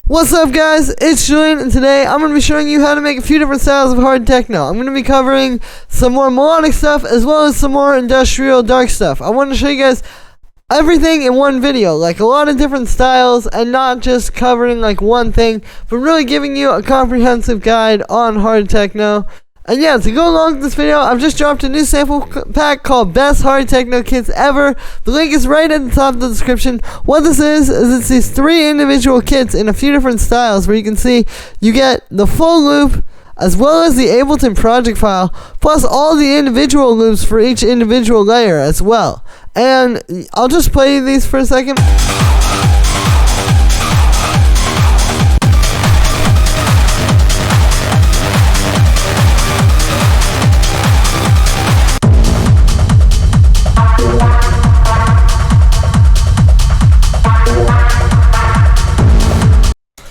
What's up guys, it's Julian, and today I'm going to be showing you how to make a few different styles of hard techno. I'm going to be covering some more melodic stuff as well as some more industrial dark stuff. I want to show you guys everything in one video, like a lot of different styles, and not just covering like one thing, but really giving you a comprehensive guide on hard techno. And yeah, to go along with this video, I've just dropped a new sample pack called Best Hard Techno Kits Ever. The link is right at the top of the description. What this is it's these 3 individual kits in a few different styles where you can see you get the full loop as well as the Ableton project file, plus all the individual loops for each individual layer as well. And I'll just play these for a second.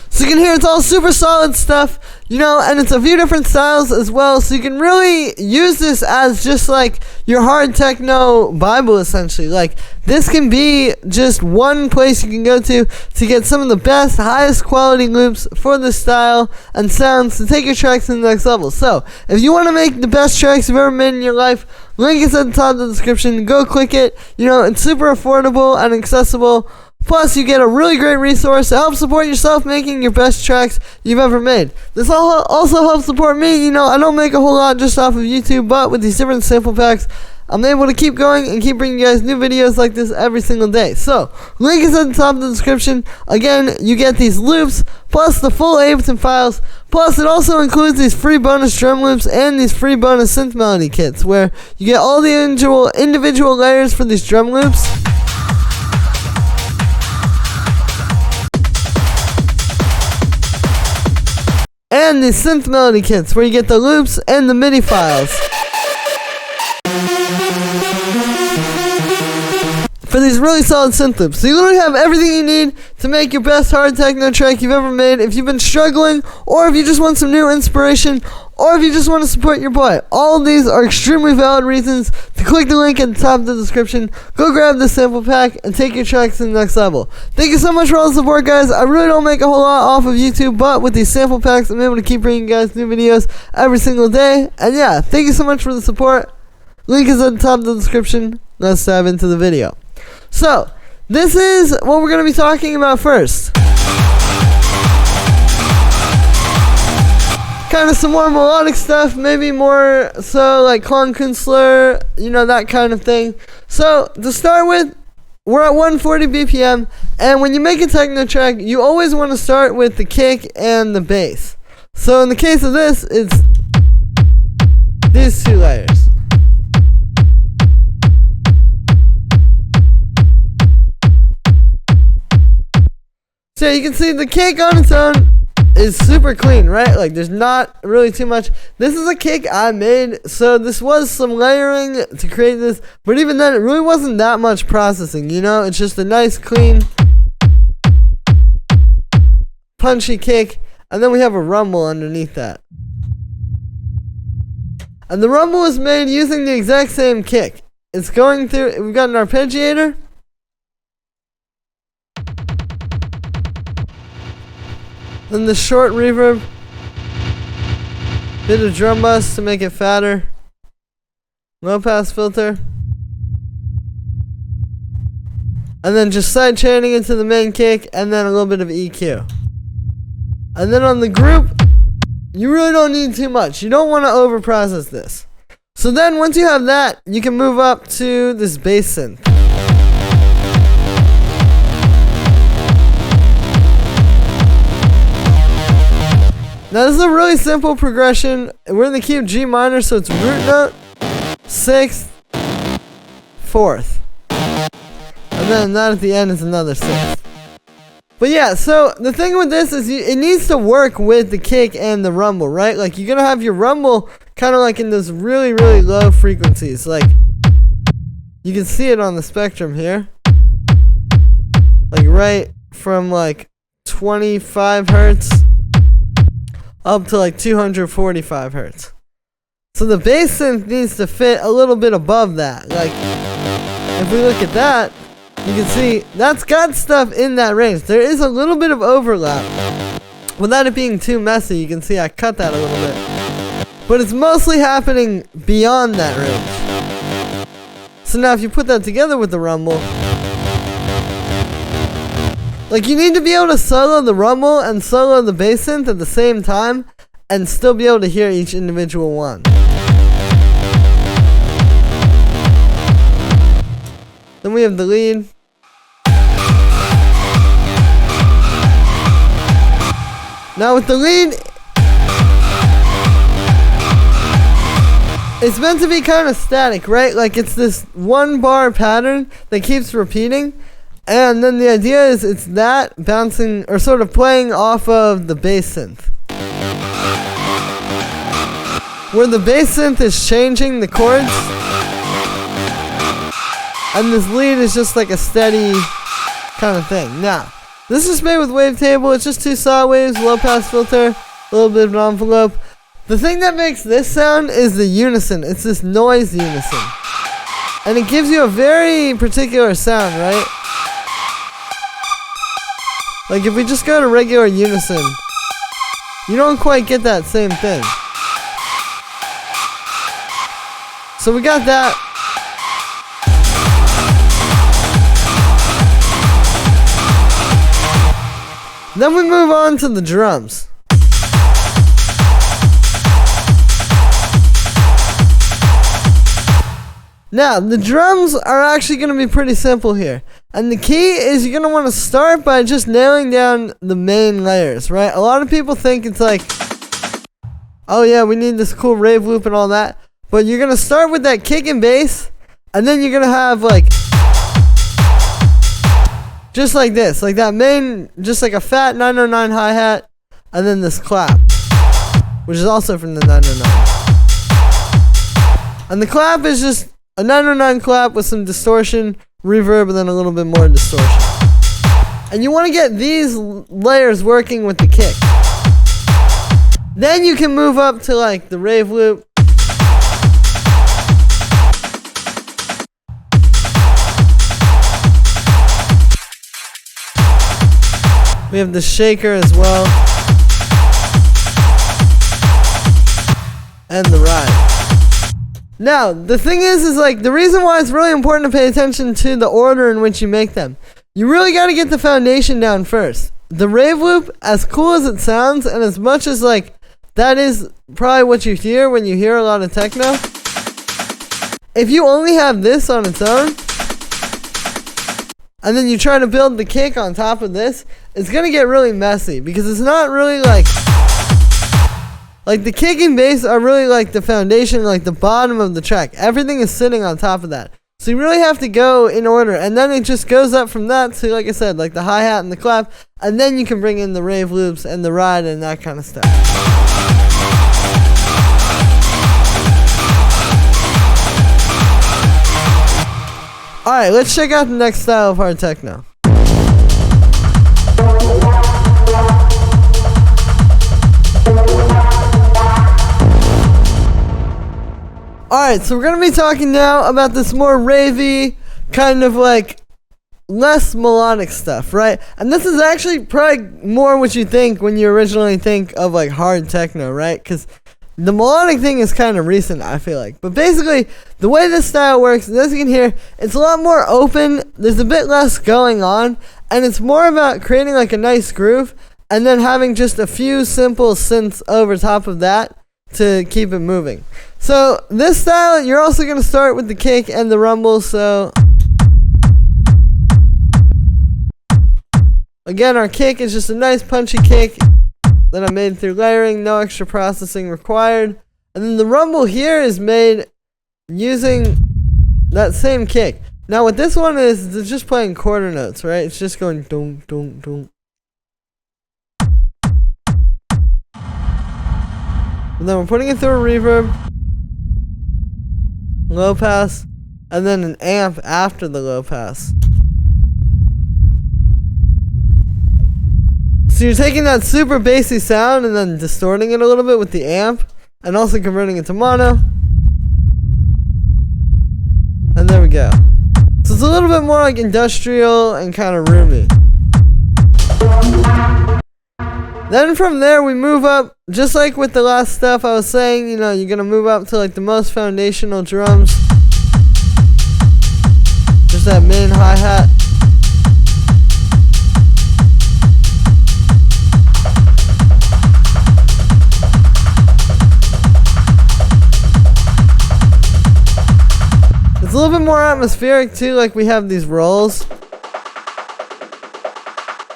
So you can hear it's all super solid stuff, you know, and it's a few different styles as well, so you can really use this as just like your hard techno Bible essentially. Like, this can be just one place you can go to get some of the best, highest quality loops for this style and sounds to take your tracks to the next level. So, if you want to make the best tracks you've ever made in your life, link is at the top of the description. Go click it. You know, it's super affordable and accessible. Plus, you get a really great resource to help support yourself making your best tracks you've ever made. This also helps support me. You know, I don't make a whole lot just off of YouTube, but with these different sample packs, I'm able to keep going and keep bringing you guys new videos like this every single day. So, link is at the top of the description. Again, you get these loops, plus the full Ableton files, plus it also includes these free bonus drum loops and these free bonus synth melody kits, where you get all the individual layers for these drum loops. And the synth melody kits, where you get the loops and the MIDI files for these really solid synth loops. So you literally have everything you need to make your best hard techno track you've ever made. If you've been struggling, or if you just want some new inspiration, or if you just want to support your boy, all of these are extremely valid reasons to click the link at the top of the description. Go grab the sample pack and take your tracks to the next level. Thank you so much for all the support, guys. I really don't make a whole lot off of YouTube, but with these sample packs, I'm able to keep bringing you guys new videos every single day. And yeah, thank you so much for the support. Link is at the top of the description. Let's dive into the video. So, this is what we're going to be talking about first. Kind of some more melodic stuff, maybe more so like Klangkünstler, you know, that kind of thing. So, to start with, we're at 140 BPM, and when you make a techno track, you always want to start with the kick and the bass. So, in the case of this, it's these 2 layers. So you can see the kick on its own is super clean, right? Like, there's not really too much. This is a kick I made, so this was some layering to create this, but even then, it really wasn't that much processing, you know? It's just a nice, clean, punchy kick, and then we have a rumble underneath that. And the rumble is made using the exact same kick. It's going through, we've got an arpeggiator, then the short reverb, bit of drum bus to make it fatter, low pass filter, and then just side chaining into the main kick, and then a little bit of EQ. And then on the group, you really don't need too much. You don't want to over process this. So then once you have that, you can move up to this bass synth. Now this is a really simple progression. We're in the key of G minor, so it's root note, 6th, 4th. And then that at the end is another 6th. But yeah, so the thing with this is it needs to work with the kick and the rumble, right? Like, you're going to have your rumble kind of like in those really, really low frequencies. Like, you can see it on the spectrum here. Like, right from like 25 hertz up to like 245 hertz. So the bass synth needs to fit a little bit above that. Like, if we look at that, you can see that's got stuff in that range. There is a little bit of overlap. Without it being too messy, you can see I cut that a little bit. But it's mostly happening beyond that range. So now if you put that together with the rumble, like you need to be able to solo the rumble and solo the bass synth at the same time and still be able to hear each individual one. Then we have the lead. Now with the lead, it's meant to be kind of static, right? Like it's this one bar pattern that keeps repeating. And then the idea is it's that bouncing or sort of playing off of the bass synth. Where the bass synth is changing the chords. And this lead is just like a steady kind of thing. Now, this is made with wavetable. It's just 2 saw waves, low pass filter, a little bit of an envelope. The thing that makes this sound is the unison. It's this noise unison. And it gives you a very particular sound, right? Like if we just go to regular unison, you don't quite get that same thing. So we got that. Then we move on to the drums. Now, the drums are actually going to be pretty simple here. And the key is you're going to want to start by just nailing down the main layers, right? A lot of people think it's like, oh yeah, we need this cool rave loop and all that. But you're going to start with that kick and bass. And then you're going to have like, just like this. Like that main, just like a fat 909 hi-hat. And then this clap, which is also from the 909. And the clap is just a 909 clap with some distortion, reverb, and then a little bit more distortion. And you want to get these layers working with the kick. Then you can move up to like the rave loop. We have the shaker as well. And the ride. Now, the thing is like, the reason why it's really important to pay attention to the order in which you make them. You really got to get the foundation down first. The rave loop, as cool as it sounds, and as much as like, that is probably what you hear when you hear a lot of techno. If you only have this on its own, and then you try to build the kick on top of this, it's going to get really messy, because it's not really like the kick and bass are really like the foundation, like the bottom of the track. Everything is sitting on top of that. So you really have to go in order. And then it just goes up from that to, like I said, like the hi-hat and the clap. And then you can bring in the rave loops and the ride and that kind of stuff. Alright, let's check out the next style of hard techno. Alright, so we're going to be talking now about this more ravey, kind of like less melodic stuff, right? And this is actually probably more what you think when you originally think of like hard techno, right? Because the melodic thing is kind of recent, I feel like. But basically, the way this style works, as you can hear, it's a lot more open, there's a bit less going on, and it's more about creating like a nice groove, and then having just a few simple synths over top of that to keep it moving. So this style, you're also going to start with the kick and the rumble. So again, our kick is just a nice punchy kick that I made through layering, no extra processing required. And then the rumble here is made using that same kick. Now what this one is, it's just playing quarter notes, right? It's just going dum dum dum. And then we're putting it through a reverb, low pass, and then an amp after the low pass. So you're taking that super bassy sound and then distorting it a little bit with the amp, and also converting it to mono. And there we go. So it's a little bit more like industrial and kind of roomy. Then from there we move up, just like with the last stuff I was saying, you know, you're gonna move up to like the most foundational drums. Just that main hi-hat. It's a little bit more atmospheric too, like we have these rolls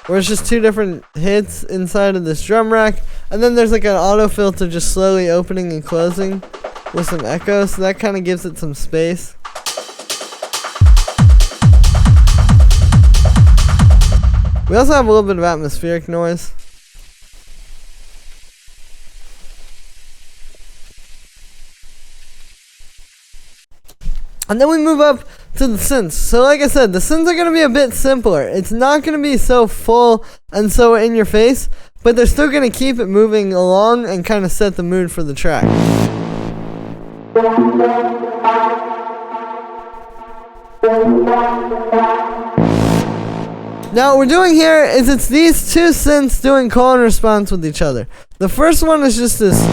where it's just two different hits inside of this drum rack, and then there's like an auto filter just slowly opening and closing with some echo, so that kind of gives it some space. We also have a little bit of atmospheric noise. And then we move up to the synths. So like I said, the synths are going to be a bit simpler. It's not going to be so full and so in your face, but they're still going to keep it moving along and kind of set the mood for the track. Now what we're doing here is it's these two synths doing call and response with each other. The first one is just this.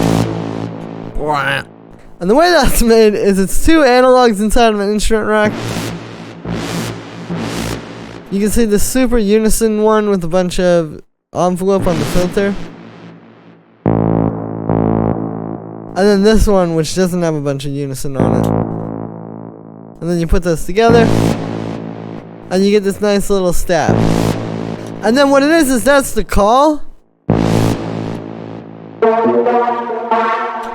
And the way that's made is it's two analogs inside of an instrument rack. You can see the super unison one with a bunch of envelope on the filter. And then this one which doesn't have a bunch of unison on it. And then you put those together and you get this nice little stab. And then what it is that's the call.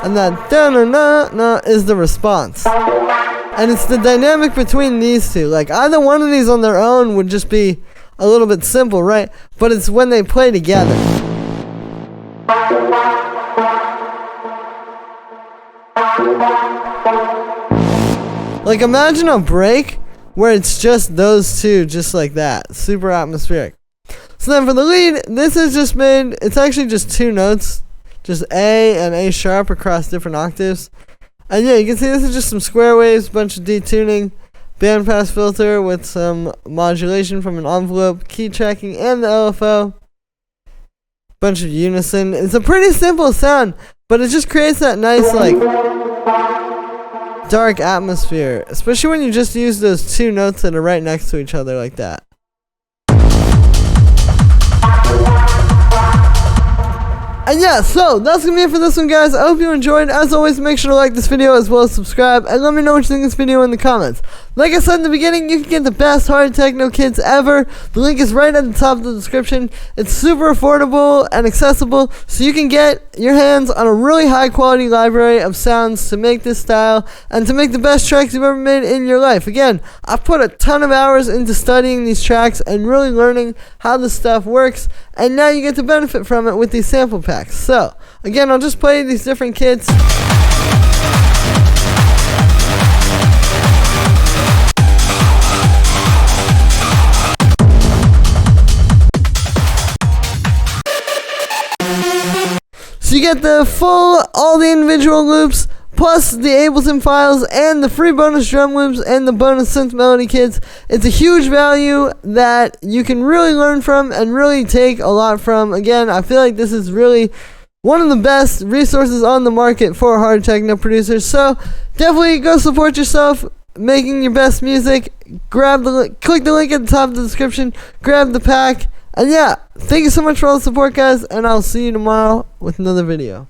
And that da-na-na-na is the response. And it's the dynamic between these two. Like either one of these on their own would just be a little bit simple, right? But it's when they play together. Like imagine a break where it's just those two just like that. Super atmospheric. So then for the lead, this is just made, it's actually just two notes. Just A and A sharp across different octaves. And yeah, you can see this is just some square waves, bunch of detuning, bandpass filter with some modulation from an envelope, key tracking, and the LFO. Bunch of unison. It's a pretty simple sound, but it just creates that nice, like, dark atmosphere. Especially when you just use those two notes that are right next to each other like that. And yeah, so that's gonna be it for this one, guys. I hope you enjoyed. As always, make sure to like this video as well as subscribe, and let me know what you think of this video in the comments. Like I said in the beginning, you can get the best hard techno kits ever. The link is right at the top of the description. It's super affordable and accessible, so you can get your hands on a really high quality library of sounds to make this style and to make the best tracks you've ever made in your life. Again, I've put a ton of hours into studying these tracks and really learning how this stuff works, and now you get to benefit from it with these sample packs. So, again, I'll just play these different kits. So you get the full, all the individual loops, plus the Ableton files and the free bonus drum loops and the bonus synth melody kits. It's a huge value that you can really learn from and really take a lot from. Again, I feel like this is really one of the best resources on the market for hard techno producers. So definitely go support yourself making your best music. Grab the click the link at the top of the description, grab the pack, and yeah, thank you so much for all the support, guys, and I'll see you tomorrow with another video.